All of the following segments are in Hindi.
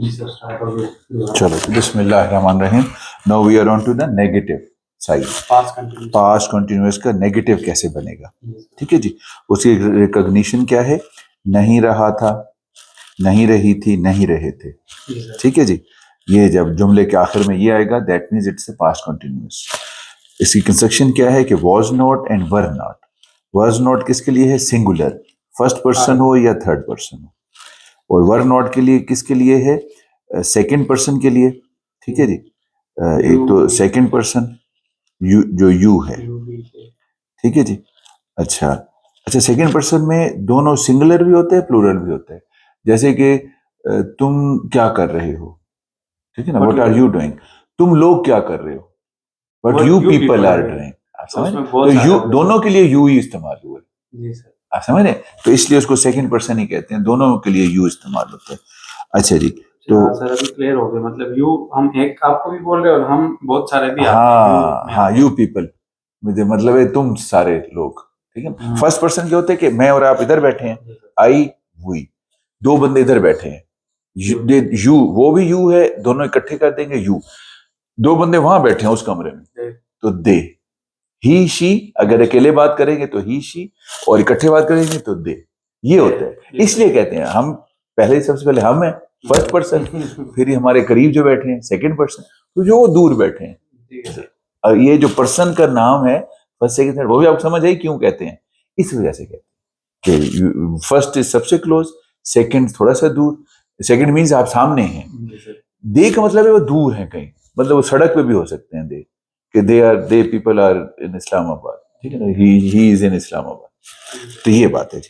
चलो बिस्मिल्लाहिर्रहमानिर्रहीम। Now we are on to the negative side. Past continuous का नेगेटिव कैसे बनेगा, ठीक है जी। उसकी रिकॉग्निशन क्या है? नहीं रहा था, नहीं रही थी, नहीं रहे थे, ठीक है जी। ये जब जुमले के आखिर में ये आएगा that means it's a past continuous. इसकी कंस्ट्रक्शन क्या है कि was not and were not. Was not किसके लिए है? सिंगुलर, फर्स्ट पर्सन हो या थर्ड पर्सन हो। और वर नॉट के लिए किसके लिए है? सेकंड पर्सन के लिए, ठीक है जी। एक तो सेकंड पर्सन यू, जो यू है, ठीक है जी। अच्छा अच्छा, सेकंड पर्सन में दोनों सिंगुलर भी होते हैं, प्लूरल भी होते हैं। जैसे कि तुम क्या कर रहे हो, ठीक है ना, व्हाट आर यू डूइंग। तुम लोग क्या कर रहे हो, what you people are doing. आप समझ? तो यू दोनों के लिए यू ही इस्तेमाल हुआ है, आप समझ रहे? तो इसलिए उसको सेकंड पर्सन ही कहते हैं, दोनों के लिए यू इस्तेमाल होता है। अच्छा जी, तो सर अभी क्लियर हो गया, मतलब यू हम एक आपको भी बोल रहे हो और हम बहुत सारे भी हाँ, यू पीपल मुझे मतलब है तुम सारे लोग, ठीक है। फर्स्ट पर्सन क्या होता है कि मैं और आप इधर बैठे हैं, आई हुई, दो बंदे इधर बैठे हैं, यू वो भी यू है, दोनों इकट्ठे कर देंगे यू। दो बंदे वहां बैठे हैं उस कमरे में, तो दे। ही शी अगर अकेले बात करेंगे तो ही शी, और इकट्ठे बात करेंगे तो दे। ये होता है, इसलिए कहते हैं हम पहले, सबसे पहले हम है फर्स्ट पर्सन, फिर ही हमारे करीब जो बैठे हैं सेकंड पर्सन, तो जो दूर बैठे हैं। और ये जो पर्सन का नाम है फर्स्ट सेकंड थर्ड, वो भी आपको समझ आई क्यों कहते हैं? इस वजह से कहते हैं कि फर्स्ट इज सबसे क्लोज, सेकंड थोड़ा सा दूर। सेकंड मीन्स आप सामने हैं, दे का मतलब है वो दूर है कहीं, मतलब वो सड़क पे भी हो सकते हैं दे, कि they people are in Islamabad, ठीक है ना, ही इज इन इस्लामाबाद। तो ये बात है जी।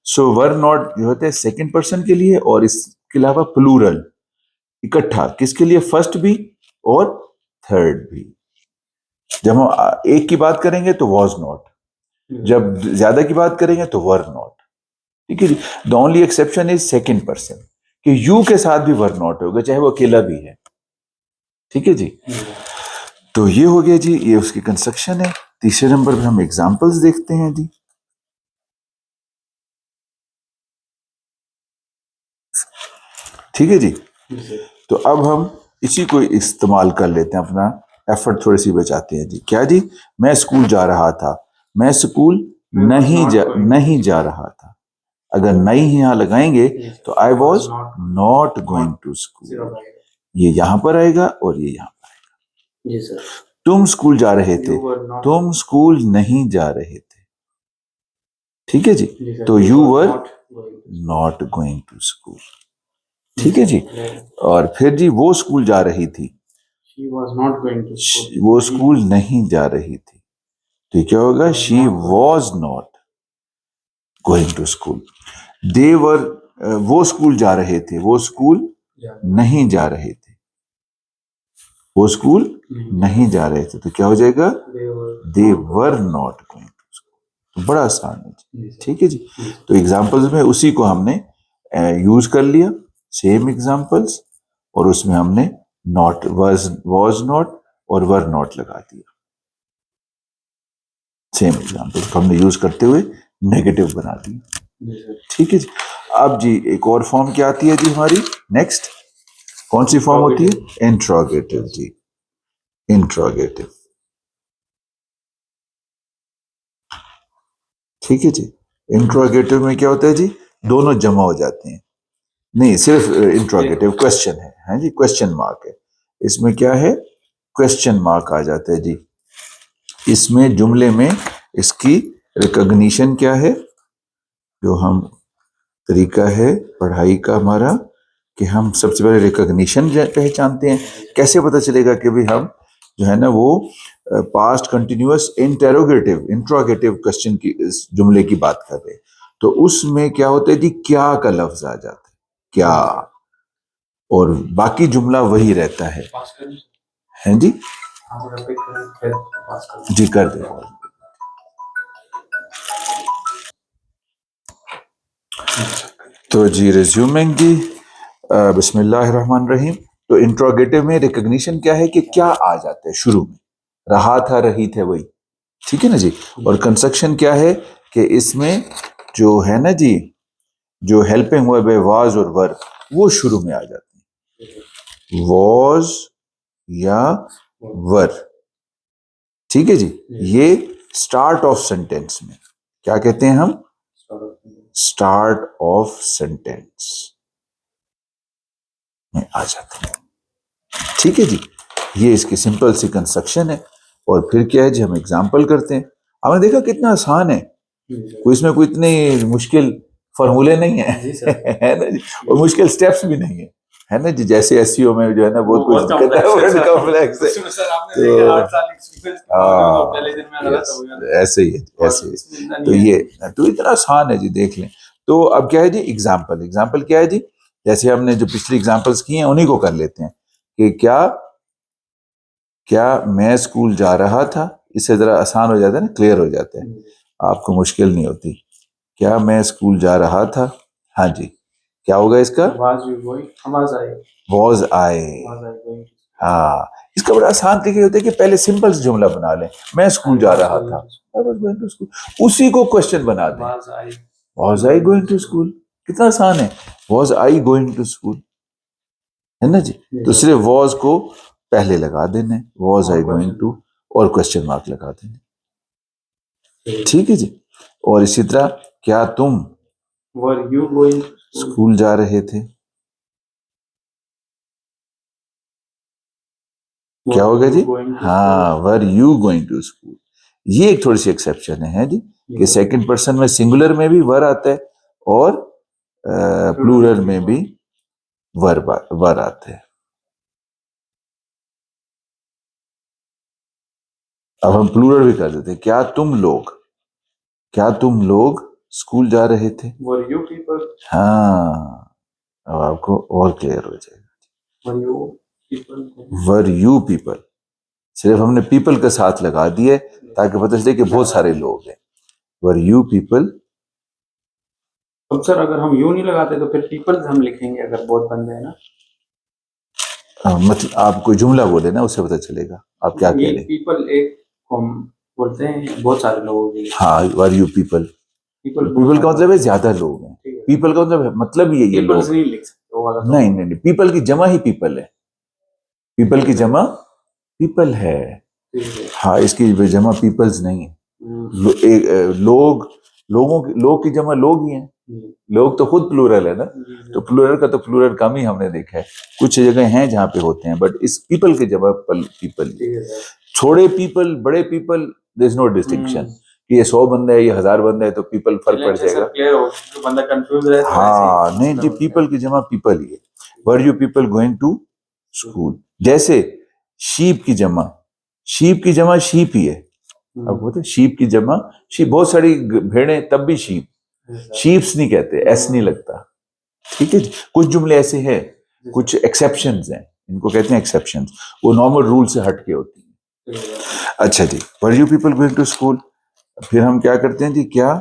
सो वर नॉट जो होते हैं सेकंड पर्सन के लिए, और इसके अलावा प्लूरल इकट्ठा किसके लिए? फर्स्ट भी और थर्ड भी। जब हम एक की बात करेंगे तो वॉज नॉट, जब ज्यादा की बात करेंगे तो वर नॉट, ठीक है जी। The only exception is second person, कि यू के साथ भी वर नॉट होगा चाहे वो अकेला भी है, ठीक है जी। तो ये हो गया जी, ये उसकी कंस्ट्रक्शन है। तीसरे नंबर पे हम एग्जांपल्स देखते हैं जी। ठीक है जी। तो अब हम इसी को इस्तेमाल कर लेते हैं, अपना एफर्ट थोड़ी सी बचाते हैं जी। क्या जी? मैं स्कूल जा रहा था, मैं स्कूल नहीं जा रहा था। अगर नहीं यहाँ लगाएंगे तो I was not going to school, ये यहां पर आएगा और ये यहां पर आएगा। जी सर। तुम स्कूल जा रहे थे, तुम स्कूल नहीं जा रहे थे, ठीक है जी। तो you were not going to school, ठीक है जी। और फिर जी वो स्कूल जा रही थी, वो स्कूल नहीं जा रही थी, तो क्या होगा? She was not going to school. They were वो स्कूल जा रहे थे, वो स्कूल नहीं जा रहे थे, वो स्कूल नहीं जा रहे थे, तो क्या हो जाएगा? They were not going to school. तो बड़ा आसान है, ठीक है जी। तो एग्जाम्पल्स में उसी को हमने यूज कर लिया, सेम एग्जाम्पल्स, और उसमें हमने नॉट, वॉज नॉट और वर नॉट लगा दिया। सेम एग्जाम्पल्स को हमने यूज करते हुए नेगेटिव बना दिया, ठीक है जी। अब जी एक और फॉर्म क्या आती है जी हमारी नेक्स्ट? कौन सी फॉर्म होती है? इंट्रोगेटिव जी, इंट्रोगेटिव, ठीक है जी। इंट्रोगेटिव में क्या होता है जी? दोनों जमा हो जाते हैं। नहीं, सिर्फ इंट्रोगेटिव क्वेश्चन है जी, क्वेश्चन मार्क है। इसमें क्या है? क्वेश्चन मार्क आ जाता है जी। इसमें जुमले में इसकी रिकॉग्निशन क्या है? जो हम तरीका है पढ़ाई का हमारा, कि हम सबसे पहले रिकॉग्निशन पहचानते हैं। कैसे पता चलेगा कि भाई हम जो है ना वो पास्ट कंटिन्यूअस इंट्रोगेटिव क्वेश्चन की, इस जुमले की बात कर रहे हैं। तो उसमें क्या होता है जी? क्या का लफ्ज आ जाता है, क्या, और बाकी जुमला वही रहता है जी। जी कर दे। तो जी रिज्यूमिंग जी, बिस्मिल्लाहिर्रहमानिर्रहीम। तो इंट्रोगेटिव में रिकॉग्निशन क्या है कि क्या आ जाता है शुरू में? रहा था, रही थे, वही, ठीक है ना जी। और कंस्ट्रक्शन क्या है कि इसमें जो है ना जी, जो हेल्पिंग वर्ब है वाज और वर, वो शुरू में आ जाते हैं। वॉज या वर, ठीक है जी। ये स्टार्ट ऑफ सेंटेंस में क्या कहते हैं हम, स्टार्ट ऑफ सेंटेंस में आ जाते हैं, ठीक है जी। ये इसकी सिंपल सी कंस्ट्रक्शन है। और फिर क्या है जी, हम एग्जाम्पल करते हैं। आपने देखा कितना आसान है, कोई इसमें कोई इतनी मुश्किल फॉर्मूले नहीं है, है ना जी, और मुश्किल स्टेप्स भी नहीं है ना जी। जैसे एसईओ में जो है ना बहुत कुछ कॉम्प्लेक्स है, तो ऐसे ही है, ऐसे ही। तो ये तो इतना आसान है जी, देख लें। तो अब क्या है जी, एग्जाम्पल क्या है जी, जैसे हमने जो पिछली एग्जाम्पल्स की हैं उन्हीं को कर लेते हैं कि क्या मैं स्कूल जा रहा था। इससे जरा आसान हो जाता है ना, क्लियर हो जाता है, आपको मुश्किल नहीं होती। क्या मैं स्कूल जा रहा था, हाँ जी, क्या होगा इसका, वॉज आई। हाँ, इसका बड़ा आसान तरीके होता है कि पहले सिंपल से जुमला बना लें, मैं स्कूल जा रहा था, I was going to school, उसी को क्वेश्चन बना दें, was I going to school. कितना आसान है, was I going to school, है ना जी। तो सिर्फ वॉज को पहले लगा देना, वॉज आई गोइंग टू, और क्वेश्चन मार्क लगा देना, ठीक है जी। और इसी तरह क्या तुम वर यू गोइंग स्कूल जा रहे थे, क्या होगा जी, हाँ, were you going to school. ये एक थोड़ी सी एक्सेप्शन है जी, कि सेकंड पर्सन में सिंगुलर में भी वर आता है और प्लूरल में भी वर आते हैं। अब हम प्लूरल भी कर देते हैं, क्या तुम लोग स्कूल जा रहे थे, वर यू पीपल। हाँ, अब आपको और क्लियर हो जाएगा, were were you people. You people, सिर्फ हमने पीपल के साथ लगा दिए ताकि पता चले कि बहुत सारे लोग हैं, वर यू पीपल। अब सर अगर हम यू नहीं लगाते तो फिर पीपल हम लिखेंगे अगर बहुत बंदे हैं ना, मतलब आप कोई जुमला बोले ना, उससे पता चलेगा आप क्या कह रहे हैं। पीपल एक हम बोलते हैं बहुत सारे लोगों के लिए, हाँ, वर यू पीपल, पीपल का मतलब है ज्यादा लोग हैं, पीपल का मतलब ही है ये लोग, नहीं लिख सकते वो वाला तो। नहीं, पीपल की जमा ही पीपल है, पीपल की जमा पीपल है, हाँ, इसकी जमा पीपल्स नहीं है। लोग की जमा लोग ही हैं, लोग तो खुद प्लूरल है ना, तो प्लूरल का तो प्लूरल कम ही हमने देखा है, कुछ जगह हैं जहाँ पे होते हैं, बट इस पीपल के जगह पीपल, छोटे पीपल बड़े people, there is no distinction कि ये 100 बंदा है, ये 1000 बंदा है, तो पीपल फर्क पड़ जाएगा, बंदा कंफ्यूज रहता है। हाँ, नहीं जी, पीपल की जमा पीपल ही है। Were you people going to school, जैसे शीप की जमा शीप ही है, अब बोलते शीप की जमा शीप, बहुत सारी भेड़ें तब भी शीप्स नहीं कहते, एस नहीं लगता, ठीक है जी। कुछ जुमले ऐसे हैं, कुछ एक्सेप्शंस हैं, इनको कहते हैं एक्सेप्शंस, वो नॉर्मल रूल से हट के होती है। अच्छा जी, were you people going to school. फिर हम क्या करते हैं जी, क्या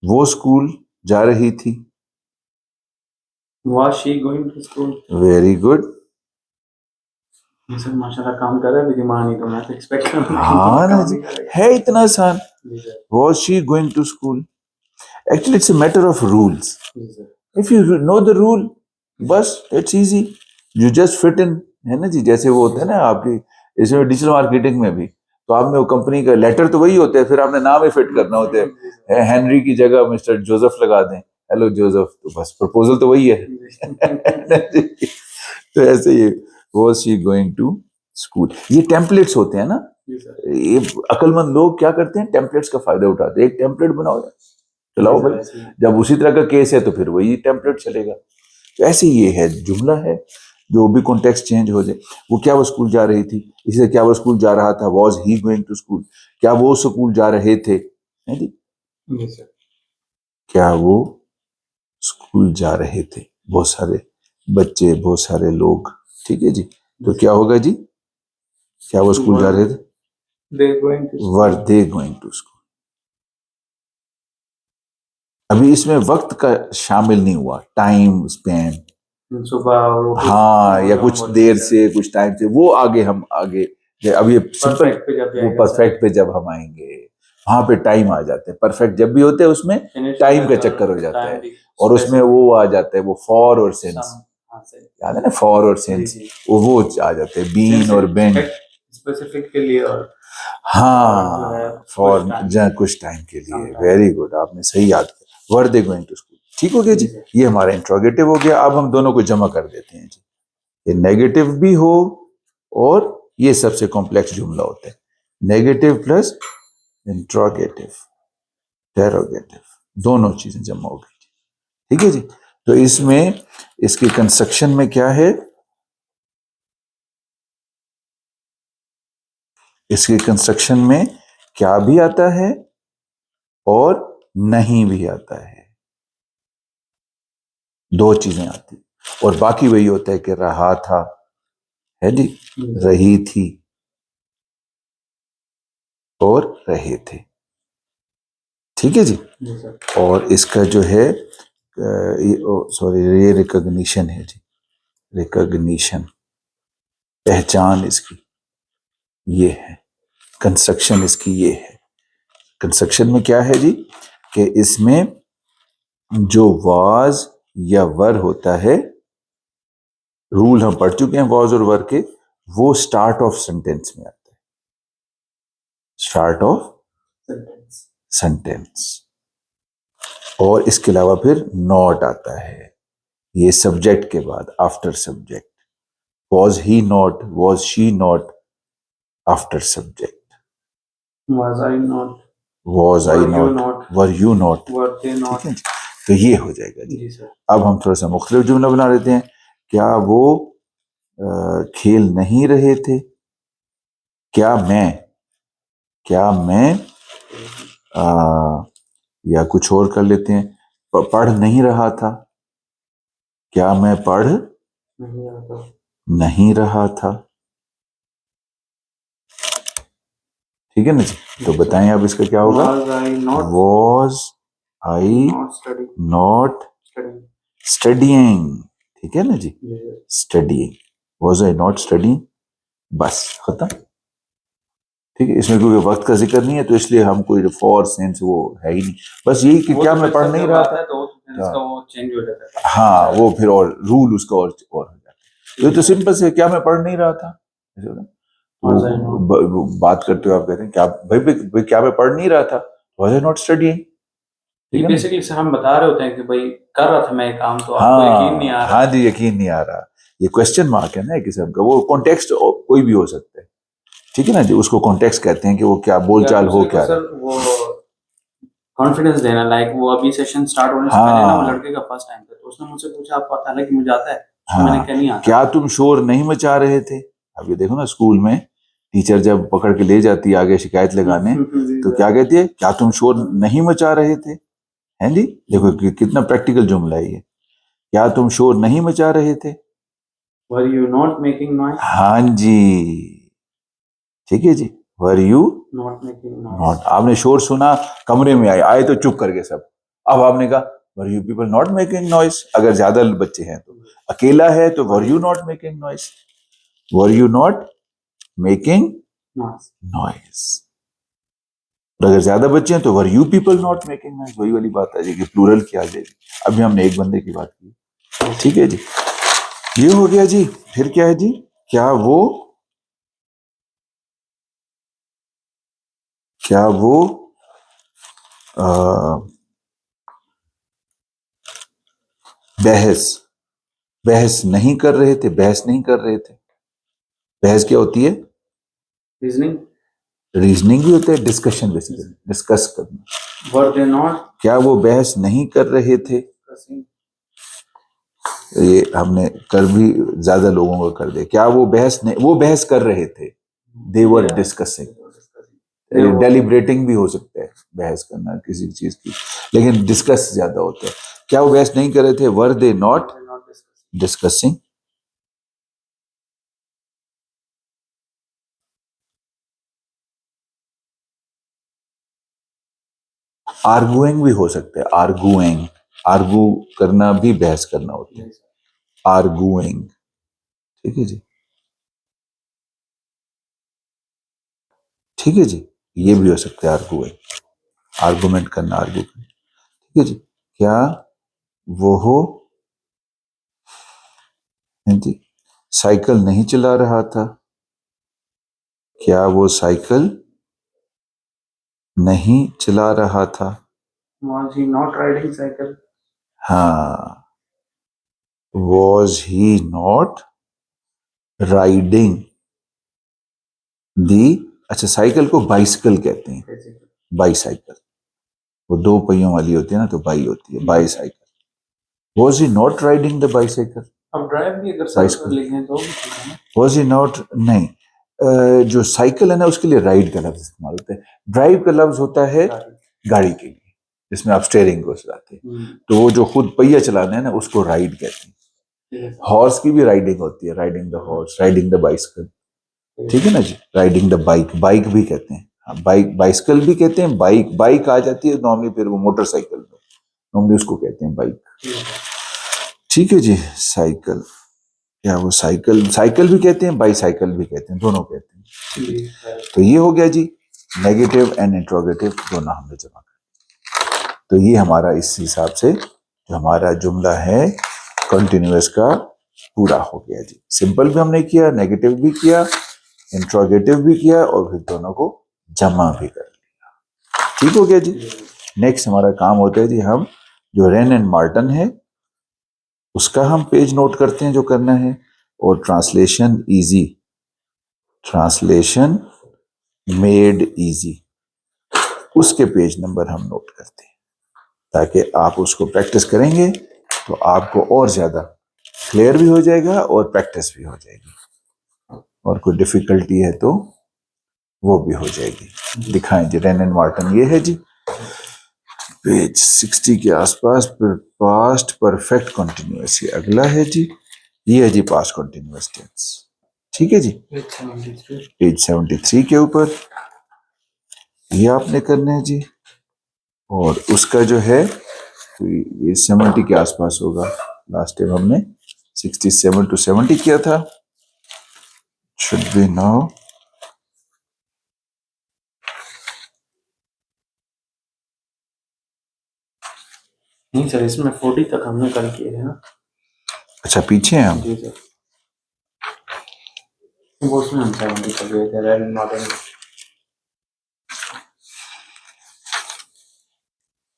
वो स्कूल जा रही थी, Was she going to school? Very good, sir माशाल्लाह काम कर रहा है, मेरी माँ नहीं तो मैं तो एक्सपेक्ट कर रहा हूँ हाँ ना जी, है इतना आसान, was she going to school, actually it's a matter of rules, if you know the rule, बस it's easy, you just fit in, है ना जी। जैसे वो होता है ना आपकी इसमें डिजिटल मार्केटिंग में भी, तो आपने वो कंपनी का लेटर तो वही होता है, फिर आपने नाम ही फिट करना होता है, हेनरी की जगह मिस्टर जोसेफ लगा दें, हेलो जोसेफ, तो बस प्रपोजल तो वही है। तो ऐसे ही was she going to school, ये टेम्पलेट्स होते हैं ना, ये अक्लमंद लोग क्या करते हैं, टेम्पलेट्स का फायदा उठाते हैं, एक टेम्पलेट बनाओ, चलाओ भाई, जब उसी तरह का केस है तो फिर वही टेम्पलेट चलेगा। तो ऐसे ये है, जुमला है, जो भी कॉन्टेक्स्ट चेंज हो जाए, वो क्या वो स्कूल जा रही थी, इसी से क्या वो स्कूल जा रहा था, was he going to school, क्या वो स्कूल जा रहे थे, है जी, क्या वो स्कूल जा रहे थे, बहुत सारे बच्चे, बहुत सारे लोग, ठीक है जी। तो क्या होगा जी, क्या वो स्कूल जा रहे थे, वर दे गोइंग टू स्कूल। अभी इसमें वक्त का शामिल नहीं हुआ, टाइम स्पेन, सुबह, हाँ, या कुछ देर से कुछ टाइम से, वो आगे हम आगे, अब ये सिंपल, वो परफेक्ट पे जब हम आएंगे वहां पे टाइम आ जाते हैं, परफेक्ट जब भी होते हैं उसमें टाइम का चक्कर हो जाता है, और उसमें वो आ जाता है, वो फॉर और सिंस, हाँ सही। याद है ना, फॉर और जी सिंस, जी। वो आ जाते हैं, बीन और बेन। स्पेसिफिक के लिए और जो है हाँ, फॉर कुछ टाइम जहाँ कुछ टाइम के लिए। sometime। वेरी गुड, आपने सही याद किया। वर दे गोइंग टू स्कूल। ठीक हो गया जी। जी सर। ये हमारा इंट्रोगेटिव हो गया। अब हम दोनों को जमा कर देते हैं जी। ये नेगेटिव भी हो और ये सबसे कॉम्प्लेक्स जुमला होता है, नेगेटिव प्लस इंट्रोगेटिव, इंटेरोगेटिव, दोनों चीजें जमा हो गई। ठीक है जी। तो इसमें इसकी कंस्ट्रक्शन में क्या है, इसकी कंस्ट्रक्शन में क्या भी आता है और नहीं भी आता है, दो चीजें आती। और बाकी वही होता है कि रहा था, है जी, रही थी और रहे थे। ठीक है जी। जी सर। और इसका जो है सॉरी, ये रिकॉग्निशन है जी, रिकॉग्निशन, पहचान इसकी ये है, कंस्ट्रक्शन इसकी ये है। कंस्ट्रक्शन में क्या है जी, कि इसमें जो वाज या वर होता है, रूल हम पढ़ चुके हैं वाज और वर के, वो स्टार्ट ऑफ सेंटेंस में आता है, स्टार्ट ऑफ सेंटेंस। सेंटेंस। और इसके अलावा फिर नॉट आता है, ये सब्जेक्ट के बाद, after subject. Was he not, was she not, after subject. Was I not? Was I Were you not, not? Were you not. Were they ठीक not? है जी। तो ये हो जाएगा जी। जी सर। अब हम थोड़ा सा मुख्तलिफ जुमला बना लेते हैं। क्या वो खेल नहीं रहे थे, क्या मैं या कुछ और कर लेते हैं, पढ़ नहीं रहा था, क्या मैं पढ़ नहीं रहा था। ठीक है ना जी। तो बताएं अब इसका क्या होगा, वॉज आई नॉट स्टडीइंग। ठीक है ना जी, studying, was I not studying, बस खत्म। ठीक है, इसमें क्योंकि वक्त का जिक्र नहीं है तो इसलिए हम कोई फॉर सेंस वो है ही नहीं, बस यही कि क्या मैं पढ़ नहीं रहा था, तो वो चेंज हो जाता है। हाँ वो फिर और रूल उसका और हो जाता है। तो सिंपल से क्या मैं पढ़ नहीं रहा था, वो बात करते हुए आप कहते हैं क्या भाई क्या मैं पढ़ नहीं रहा था, वाज आई नॉट स्टडीइंग। ये बेसिकली सर हम बता रहे होते हैं कि भाई कर रहा था मैं ये काम, तो आपको यकीन नहीं आ रहा। हाँ जी, यकीन नहीं आ रहा, ये क्वेश्चन मार्क है ना एक किस्म का, वो कॉन्टेक्स्ट कोई भी हो सकता है। ठीक है ना जी, उसको कॉन्टेक्स्ट कहते हैं कि वो क्या बोलचाल हो क्या सर वो कॉन्फिडेंस देना, लाइक वो अभी सेशन स्टार्ट होने से पहले ना, वो लड़के का फर्स्ट टाइम था, तो उसने मुझसे पूछा आपको आता है, हालांकि मुझे आता है। हाँ, मैंने क्या नहीं आता। क्या तुम शोर नहीं मचा रहे थे। अब ये देखो ना, स्कूल में टीचर जब पकड़ के ले जाती है आगे शिकायत लगाने तो क्या कहती है, क्या तुम शोर नहीं मचा रहे थे। हैं जी, देखो कितना प्रैक्टिकल जुमला है ये, क्या तुम शोर नहीं मचा रहे थे। Were you not making noise? हाँ जी, ठीक है जी, were you Not making noise. Not. आपने शोर सुना, कमरे में आए तो चुप कर गए सब। अब आपने कहा वर you people not making noise, अगर ज्यादा बच्चे हैं तो, अकेला है तो were you not making noise, were you not making noise. और अगर ज्यादा बच्चे हैं तो वर you people not making noise, वही वाली बात आ जाएगी, प्लूरल की आ जाएगी। अभी हमने एक बंदे की बात की। ठीक है जी, ये हो गया जी। फिर क्या है जी, क्या वो बहस नहीं कर रहे थे, बहस नहीं कर रहे थे। बहस क्या होती है, रीजनिंग। रीजनिंग भी होता है, डिस्कशन, बेसिकली डिस्कस करना। Were they not? क्या वो बहस नहीं कर रहे थे, ये हमने कर भी ज्यादा लोगों को कर दिया। क्या वो बहस नहीं, वो बहस कर रहे थे, दे वर डिस्कसिंग। डेलिब्रेटिंग भी हो सकता है बहस करना किसी चीज की, लेकिन डिस्कस ज्यादा होता है। क्या वो बहस नहीं कर रहे थे, वर दे नॉट डिस्कसिंग। आर्गुइंग भी हो सकता है, आर्गुइंग, आर्गू करना भी बहस करना होता है, आर्गुइंग। ठीक है जी, ठीक है जी, ये भी हो सकता है आर्गुइंग, आर्गुमेंट करना, आर्गू करना। ठीक है जी, क्या वो जी, साइकिल नहीं चला रहा था। क्या वो साइकिल नहीं चला रहा था? Was he not riding cycle? हाँ, was he not riding दी। अच्छा, साइकिल को बाइसिकल कहते हैं, Basically. बाईसाइकिल, वो दो पहियों वाली होती है ना, तो बाई होती है, bicycle. was he not riding the bicycle? अब ड्राइव भी अगर सर लिखें तो भी ठीक है ना। was he not, नहीं, जो साइकिल है ना उसके लिए राइड का लफ्ज इस्तेमाल होता है। ड्राइव का लफ्ज होता है गाड़ी के लिए, जिसमें आप स्टेयरिंग को चलाते हैं। तो वो जो खुद पहिया चलाना है ना उसको राइड कहते हैं। हॉर्स की भी राइडिंग होती है, riding the horse, riding the bicycle, ठीक है ना जी। राइडिंग द बाइक, बाइक भी कहते हैं, हाँ, बाइक, बाइसिकल भी कहते हैं, बाइक, बाइक आ जाती है नॉर्मली, फिर वो मोटरसाइकिल में नॉर्मली उसको कहते हैं बाइक, ठीक है जी। साइकिल, क्या वो साइकिल, साइकिल भी कहते हैं, बाईसाइकिल भी कहते हैं, दोनों कहते हैं। तो ये हो गया जी, नेगेटिव एंड इंट्रोगेटिव दोनों हमने जमा कर। तो ये हमारा इस हिसाब से जो हमारा जुमला है कंटिन्यूअस का पूरा हो गया जी। सिंपल भी हमने किया, नेगेटिव भी किया, इंट्रोगेटिव भी किया, और फिर दोनों को जमा भी कर लिया, ठीक हो गया जी। नेक्स्ट हमारा काम होता है जी, हम जो रेन एंड मार्टन है उसका हम पेज नोट करते हैं जो करना है, और translation easy, translation made easy, उसके पेज नंबर हम नोट करते हैं, ताकि आप उसको प्रैक्टिस करेंगे तो आपको और ज्यादा क्लियर भी हो जाएगा और प्रैक्टिस भी हो जाएगी, और कोई डिफिकल्टी है तो वो भी हो जाएगी। दिखाएं जी, रेन एंड मार्टन ये है जी, पेज 60 के आसपास, पास्ट परफेक्ट कंटिन्यूअस, ये अगला है जी, ये है जी पास्ट कंटिन्यूअस टेंस, ठीक है जी। पेज 73 के ऊपर ये आपने करना है जी, और उसका जो है तो ये 70 के आसपास होगा, लास्ट टाइम हमने 67 to 70 किया था, शुड बी नाउ नहीं सर, इसमें 40 तक हमने कल किए हैं ना। अच्छा, पीछे हैं हम। जी सर, वो उसमें हम 70 तक गए थे, रेन मॉडर्न।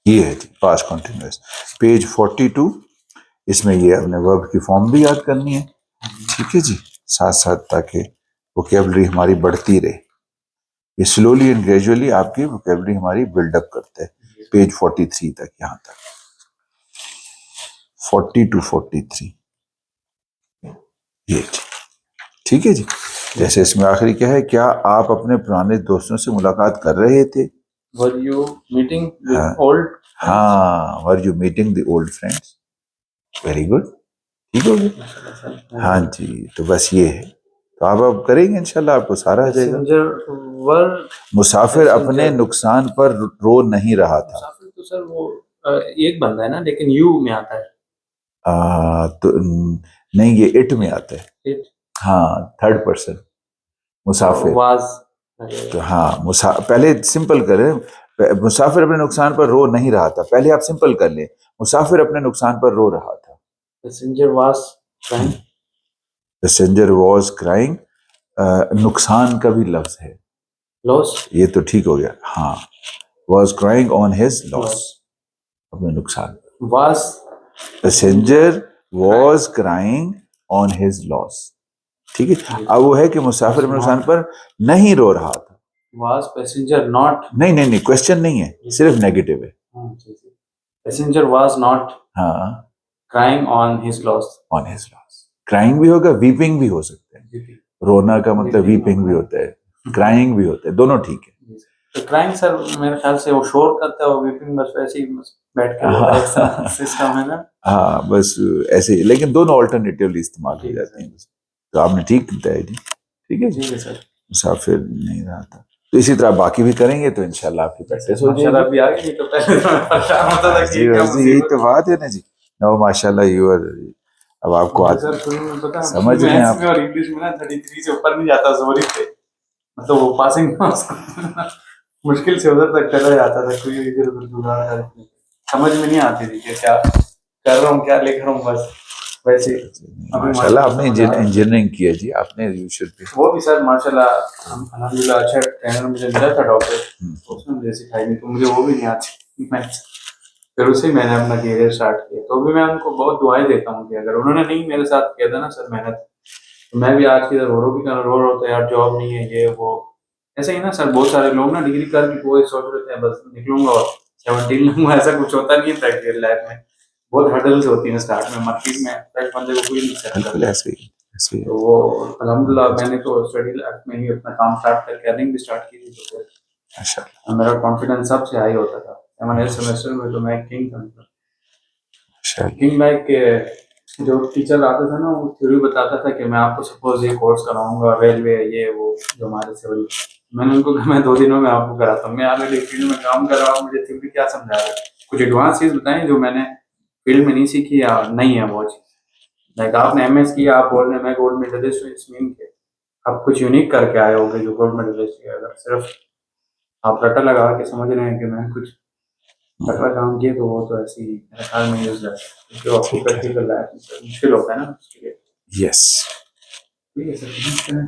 ये है जी पास्ट कंटिन्यूअस, पेज 42, इसमें ये अपने वर्ब की फॉर्म भी याद करनी है, ठीक है जी, साथ साथ, ताकि वोकेबलरी हमारी बढ़ती रहे। ये स्लोली एंड ग्रेजुअली आपकी वोकेबलरी हमारी बिल्डअप करता है, पेज 43 तक, यहां तक 40 to 43, ये जी, ठीक है जी। जैसे इसमें आखिरी क्या है, क्या आप अपने पुराने दोस्तों से मुलाकात कर रहे थे? Were you meeting with old? हाँ, were you meeting the old friends, very good, ठीक हो गया। हाँ जी, तो बस ये है, तो आप अब करेंगे इंशाल्लाह, आपको सारा आ जाएगा। मुसाफिर अपने नुकसान पर रो नहीं रहा था। मुसाफिर तो सर वो एक बंदा है ना, लेकिन यू में आता है। तो नहीं, ये इट में आता है। इट, हाँ, थर्ड पर्सन मुसाफिर। वाज, तो हाँ, पहले सिंपल करें, मुसाफिर अपने नुकसान पर रो नहीं रहा था, पहले आप सिंपल कर लें, मुसाफिर अपने नुकसान पर रो रहा था। Passenger was crying, passenger was crying, नुकसान का भी लफ्ज है, लॉस, ये तो ठीक हो गया। हाँ, was crying on his loss, अपने नुकसान। Was, passenger was crying on his loss, ठीक है। अब वो है कि मुसाफिर अपने नुकसान पर नहीं रो रहा था। वाज पैसेंजर नॉट, नहीं नहीं नहीं, क्वेश्चन नहीं है, सिर्फ नेगेटिव है। पैसेंजर वाज नॉट हाँ, crying on his loss, on his loss, crying भी होगा, वीपिंग भी हो सकता है, रोना का मतलब वीपिंग भी होता है, क्राइंग भी होता है, दोनों ठीक है। तो क्राइंग सर मेरे ख्याल से वो शोर करता है, वो वीपिंग बस वैसे ही बैठ के होता है, सिस्टम है ना। हाँ, बस ऐसे ही, लेकिन दोनों ऑल्टरनेटिवली इस्तेमाल हो जाते हैं, तो आपने ठीक बताया जी, ठीक है जी सर। मुसाफिर नहीं रहा था, तो इसी तरह बाकी भी करेंगे तो इंशाल्लाह आपकी प्रैक्टिस हो जाएगी। अभी आ गई, तो पहले तो मैं परेशान होता था कि क्या यही तो बात है ना जी। नो माशाल्लाह, यू आर, अब आपको सर शुरू में पता है, समझ रहे हैं आप, मैथ्स में और इंग्लिश में ना 33 से ऊपर नहीं जाता सॉरी पे, मतलब वो पासिंग मुश्किल से उधर तक चला जाता था, कोई इधर उधर जुगाड़ समझ में नहीं आती थी कि क्या कर रहा हूँ, क्या लिख रहा हूँ, बस वैसे अभी माशाल्लाह आपने माशाल्लाह इंजीनियरिंग किया जी आपने, यू शुड बी। वो भी सर माशाल्लाह अल्हम्दुलिल्लाह अच्छा ट्रेनर मुझे मिला था डॉक्टर, उसने मुझे सिखाई, नहीं तो मुझे वो भी नहीं आती मैथ्स। फिर उसे मैंने अपना करियर स्टार्ट किया, तो भी मैं उनको बहुत दुआएं देता हूँ कि अगर उन्होंने नहीं मेरे साथ किया था ना सर मेहनत, तो मैं भी आज की तरह रो रहा होता यार, जॉब नहीं है ये वो। ऐसे ही ना सर बहुत सारे लोग ना डिग्री करके वो सोच रहे थे बस निकलूंगा और 17 लूंगा, ऐसा कुछ होता नहीं है प्रैक्टिकल लाइफ में, बहुत हर्डल्स होती हैं स्टार्ट में, मार्केट में फ्रेश बंदे को कोई नहीं सेट बिल्कुल करता। ऐसे ही, ऐसे ही। तो वो अल्हम्दुलिल्लाह मैंने तो स्टडी लाइफ में ही अपना काम स्टार्ट करके अर्निंग भी स्टार्ट की थी, तो फिर माशाल्लाह मेरा कॉन्फिडेंस सबसे हाई होता था। 7 सेमेस्टर में तो मैं किंग था, माशाल्लाह। किंग लाइक के जो टीचर आता था ना वो थ्योरी बताता था कि मैं आपको सपोज ये कोर्स कराऊंगा रेलवे ये वो जो हमारे सिविल, मैंने उनको कहा मैं 2 दिनों में आपको कराता हूँ, मैं ऑलरेडी फील्ड में काम कर रहा हूँ, मुझे थ्योरी क्या समझा रहा है, कुछ एडवांस चीज बताएं जो मैंने फील्ड में नहीं सीखी या नहीं है वो चीज। लाइक आपने एमएस किया, आप बोल रहे हैं मैं गोल्ड मेडलिस्ट हूँ, इट्स मीन के आप कुछ यूनिक करके आए होगे जो गोल्ड मेडलिस्ट है। अगर सिर्फ आप रटा लगा के समझ रहे हैं कि मैं कुछ रटा काम किए तो वो तो ऐसे ही मेरे ख्याल में यूज है, जो आपको ठीक है, प्रैक्टिकल लाइफ में मुश्किल होता है ना उसके लिए। यस। ठीक है सर।